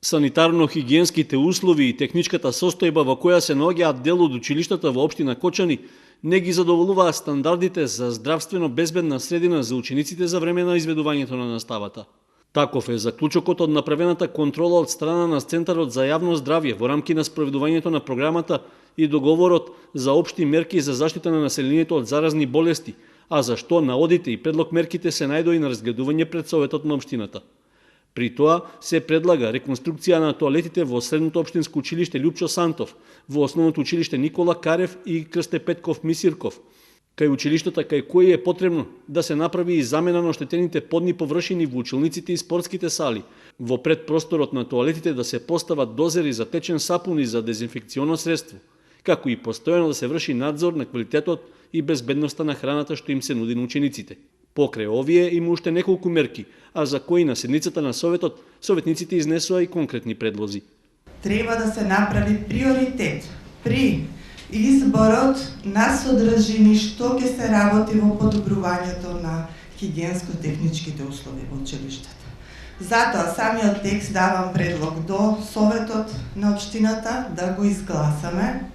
Санитарно-хигиенските услови и техничката состојба во која се наоѓаат дел од училиштата во општина Кочани не ги задоволуваат стандардите за здравствено безбедна средина за учениците за време на изведувањето на наставата. Таков е заклучокот од направената контрола од страна на Центарот за јавно здравје во рамки на спроведувањето на програмата и договорот за општи мерки за заштита на населението од заразни болести, а за што наодите и предлог мерките се најдои на разгледување пред Советот на општината. При тоа се предлага реконструкција на тоалетите во Средното општинско училиште Љупчо Сантов, во Основното училиште Никола Карев и Крсте Петков Мисирков, кај училиштата кај кои е потребно да се направи и замена на оштетените подни површини во училниците и спортските сали, во предпросторот на тоалетите да се постават дозери за течен сапун и за дезинфекционо средство, како и постојано да се врши надзор на квалитетот и безбедноста на храната што им се нуди на учениците. Покрај овие има уште неколку мерки, а за кои на седницата на Советот, советниците изнесоа и конкретни предлози. Треба да се направи приоритет при изборот на содржини што ќе се работи во подобрувањето на хигиенско-техничките услови во училиштата. Затоа самиот текст давам предлог до Советот на општината да го изгласаме.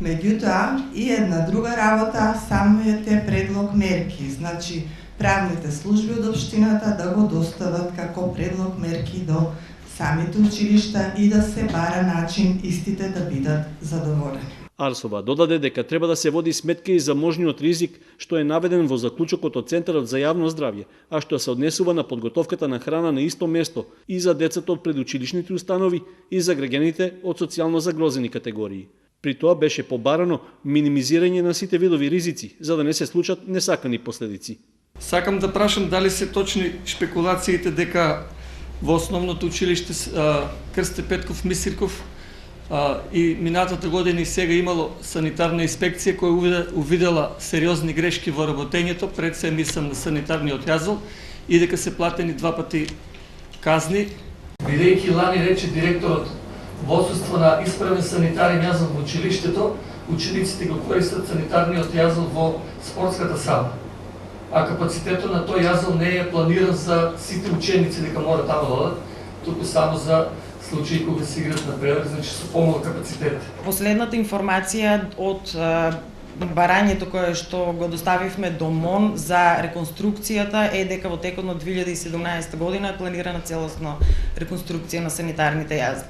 Меѓутоа и една друга работа, самиот предлог мерки, значи правните служби од општината да го достават како предлог мерки до самите училишта и да се бара начин истите да бидат задоволени. Арсова додаде дека треба да се води сметка и за можниот ризик што е наведен во заклучокот од Центарот за јавно здравје, а што се однесува на подготовката на храна на исто место и за децата од предучилишните установи и за граѓаните од социјално загрозени категории. При тоа беше побарано минимизирање на сите видови ризици, за да не се случат несакани последици. Сакам да прашам дали се точни шпекулациите дека во Основното училиште Крсте Петков Мисирков и минатата година и сега имало санитарна инспекција која увидела сериозни грешки во работењето, пред се мислам на санитарниот јазол, и дека се платени 2 пати казни. Бидејќи лани рече директорот во отсуство на исправен санитарен јазол во училиштето, учениците го користат санитарниот јазол во спортската сала. А капацитетот на тој јазол не е планиран за сите ученици дека мора таму да одат, туку само за случаи кога се играат на превар, значи со помал капацитет. Последната информација од барањето кое што го доставивме до МОН за реконструкцијата е дека во текот на 2017 година е планирана целосна реконструкција на санитарните јазли.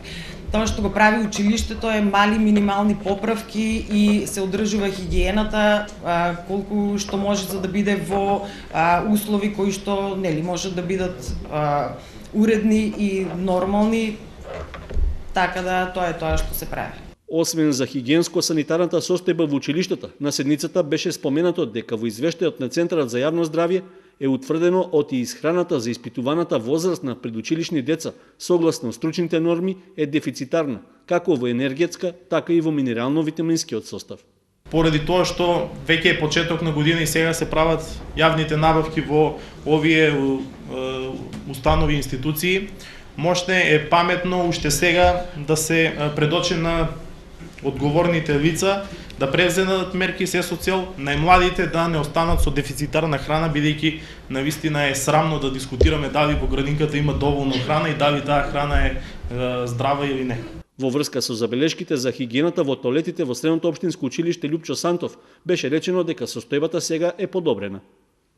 Тоа што го прави училиштето е мали минимални поправки и се одржува хигиената колку што може за да биде во услови кои што може да бидат уредни и нормални, така да тоа е тоа што се прави. Освен за хигиенско-санитарната состојба во училиштата, на седницата беше споменато дека во извештајот на Центарот за јавно здравје е утврдено од и исхраната за испитуваната возраст на предучилишни деца, согласно стручните норми, е дефицитарна, како во енергетска, така и во минерално-витаминскиот состав. Поради тоа што веќе е почеток на година и сега се прават јавните набавки во овие установи и институции, можне е паметно уште сега да се предочи на одговорните лица да преземат мерки се со цел најмладите да не останат со дефицитарна храна, бидејќи навистина е срамно да дискутираме дали во градинката има доволно храна и дали таа храна е здрава или не. Во врска со забелешките за хигиената во тоалетите во Средното општинско училиште Љупчо Сантов беше речено дека состојбата сега е подобрена.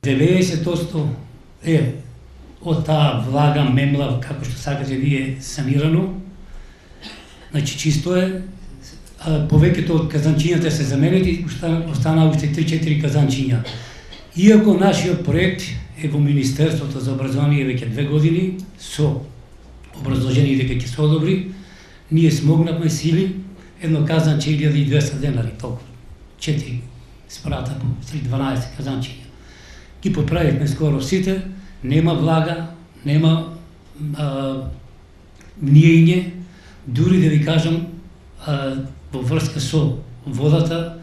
90% е од таа влага, мемла, како што сакате вие, санирано. Значи чисто е. Повеќето од казанчињата се заменети, останаа уште 3-4 казанчиња. Иако нашиот проект е во Министерството за образование веќе 2 години, со образложение дека ќе се одобри, ние смогнавме сили, едно казанче 1200 денари, толку. 4 спрата по 12 казанчиња. Ги поправивме скоро сите, нема влага, нема мниење, дури да ви кажам, во врска со водата,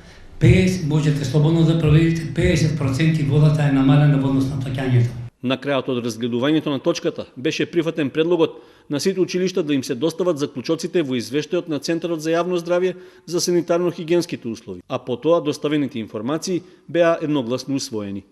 можете слободно да проверите, 50% водата е намалена во однос на плаќањето. На крајот од разгледувањето на точката беше прифатен предлогот на сите училишта да им се достават заклучоците во извештајот на Центарот за јавно здравје за санитарно-хигиенските услови, а потоа доставените информации беа едногласно усвоени.